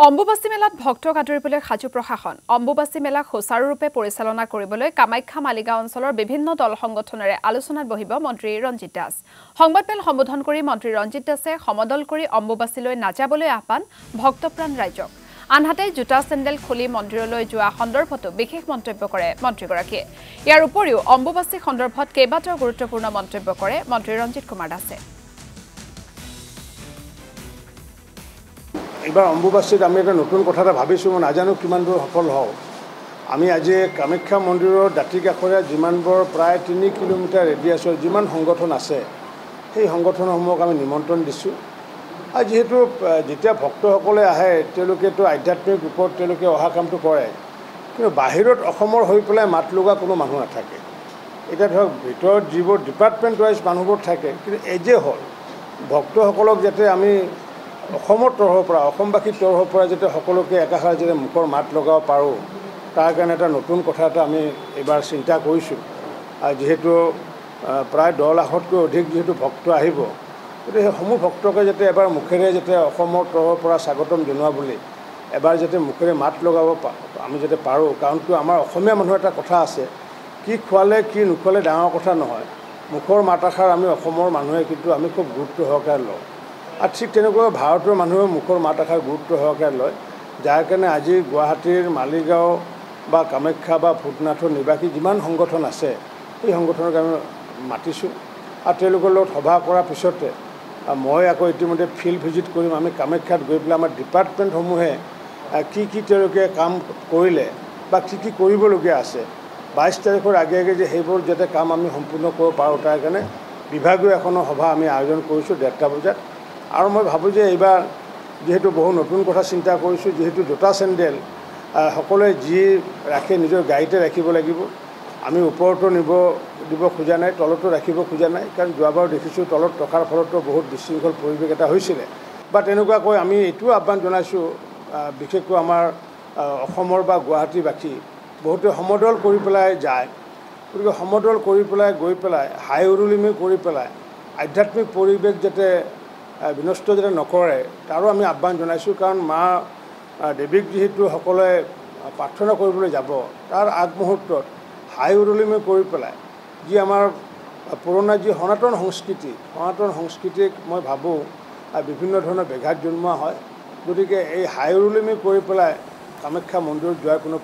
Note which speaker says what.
Speaker 1: অম্বুবাচী মেলাত ভক্তক আদৰিবলৈ সাজু প্ৰশাসন অম্বুবাচী মেলাক সুচাৰুৰূপে পৰিচালনা কৰিবলৈ কামাখ্যা মালিগাঁও অঞ্চলৰ বিভিন্ন দল সংগঠনেৰে আলোচনাত বহিব মন্ত্ৰী ৰঞ্জিত দাস সংবাদমেল সম্বোধন কৰি মন্ত্ৰী ৰঞ্জিত দাসে সমদল কৰি অম্বুবাচীলৈ নাযাবলৈ আহ্বান ভক্তপ্ৰাণ ৰাইজক আনহাতে জোতা চেণ্ডেল খুলি মন্দিৰলৈ যোৱা সন্দৰ্ভতো বিশেষ মন্তব্য কৰে মন্ত্ৰীগৰাকীয়ে ইয়াৰ উপৰিও অম্বুবাচী সন্দৰ্ভত কেইবাটাও গুৰুত্বপূৰ্ণ মন্তব্য কৰে মন্ত্ৰী ৰঞ্জিত কুমাৰ দাসে
Speaker 2: এবাৰ অম্বুবাচীত আমি এটা নতুন কথা এটা ভাবিছোঁ মই নাজানো কিমান দূৰ সফল হওঁ আমি আজি কামাখ্যা মন্দিৰৰ দাঁতিকাষৰীয়া যিমানবোৰ প্ৰায় 3 কিলোমিটাৰ ৰেডিয়াছৰ যিমান সংগঠন আছে সেই সংগঠনসমূহক আমি নিমন্ত্ৰণ দিছোঁ আৰু যিহেতু যেতিয়া ভক্তসকলে আহে তেওঁলোকেতো আধ্যাত্মিক ৰূপত তেওঁলোকে অহা কামটো কৰে কিন্তু বাহিৰত অসমৰ হৈ পেলাই মাত লগা কোনো মানুহ নাথাকে এতিয়া ধৰক ভিতৰত যিবোৰ ডিপাৰ্টমেণ্ট ৱাইজ মানুহবোৰ থাকে কিন্তু এজে হ'ল ভক্তসকলক যাতে আমি অসমৰ তৰফৰ পৰা অসমবাসীৰ তৰফৰ পৰা যাতে সকলোকে একাষাৰ যাতে মুখৰ মাত লগাব পাৰোঁ তাৰ কাৰণে এটা নতুন কথা এটা আমি এইবাৰ চিন্তা কৰিছোঁ আৰু যিহেতু প্ৰায় 10 লাখতকৈ অধিক যিহেতু ভক্ত আহিব গতিকে সেই সমূহ ভক্তকে যাতে এবাৰ মুখেৰে যাতে অসমৰ তৰফৰ পৰা স্বাগতম জনোৱা বুলি এবাৰ যাতে মুখেৰে মাত লগাব আমি যাতে পাৰোঁ কাৰণ কিয় আমাৰ অসমীয়া মানুহৰ এটা কথা আছে কি খোৱালে কি নোখোৱালে ডাঙৰ কথা নহয় মুখৰ মাত এষাৰ আমি অসমৰ মানুহে কিন্তু আমি খুব গুৰুত্ব সহকাৰে লওঁ আৰু ঠিক তেনেকৈ ভাৰতৰ মানুহে মুখৰ মাত এষাৰ গুৰুত্ব সহকাৰে লয় যাৰ কাৰণে আজি গুৱাহাটীৰ মালিগাঁও বা কামাখ্যা বা ভূতনাথৰ নিবাসী যিমান সংগঠন আছে সেই সংগঠনক আমি মাতিছোঁ আৰু তেওঁলোকৰ লগত সভা কৰাৰ পিছতে মই আকৌ ইতিমধ্যে ফিল্ড ভিজিট কৰিম আমি কামাখ্যাত গৈ পেলাই আমাৰ ডিপাৰ্টমেণ্টসমূহে কি তেওঁলোকে কাম কৰিলে বা কি কৰিবলগীয়া আছে 22 তাৰিখৰ আগে আগে যে সেইবোৰ যাতে কাম আমি সম্পূৰ্ণ কৰিব পাৰোঁ তাৰ কাৰণে বিভাগীয় এখনৰ সভা আমি আয়োজন কৰিছোঁ 1:30 বজাত আৰু মই ভাবোঁ যে এইবাৰ যেহেতু বহু নতুন কথা চিন্তা কৰিছোঁ যেহেতু জোতা চেণ্ডেল সকলোৱে যি ৰাখে নিজৰ গাড়ীতে ৰাখিব লাগিব আমি ওপৰতো দিব খোজা নাই তলতো ৰাখিব খোজা নাই কাৰণ যোৱাবাৰ দেখিছোঁ তলত ৰখাৰ ফলতো বহুত বিশৃংখল পৰিৱেশ এটা হৈছিলে বা তেনেকুৱাকৈ আমি এইটোও আহ্বান জনাইছোঁ বিশেষকৈ আমাৰ অসমৰ বা গুৱাহাটীবাসী বহুতে সমদল কৰি পেলাই যায় গতিকে সমদল কৰি পেলাই গৈ পেলাই হাই উৰুলিমি কৰি পেলাই আধ্যাত্মিক পৰিৱেশ যাতে বিনষ্ট যাতে নকৰে তাৰো আমি আহ্বান জনাইছোঁ কাৰণ মা দেৱীক যিহেতু সকলোৱে প্ৰাৰ্থনা কৰিবলৈ যাব তাৰ আগমুহূৰ্তত হাই উৰুলিমি কৰি পেলাই যি আমাৰ পুৰণা যি সনাতন সংস্কৃতিক মই ভাবোঁ বিভিন্ন ধৰণৰ ব্যাঘাত জন্মোৱা হয় গতিকে এই হাই উৰুলিমি কৰি পেলাই কামাখ্যা মন্দিৰত যোৱাৰ কোনো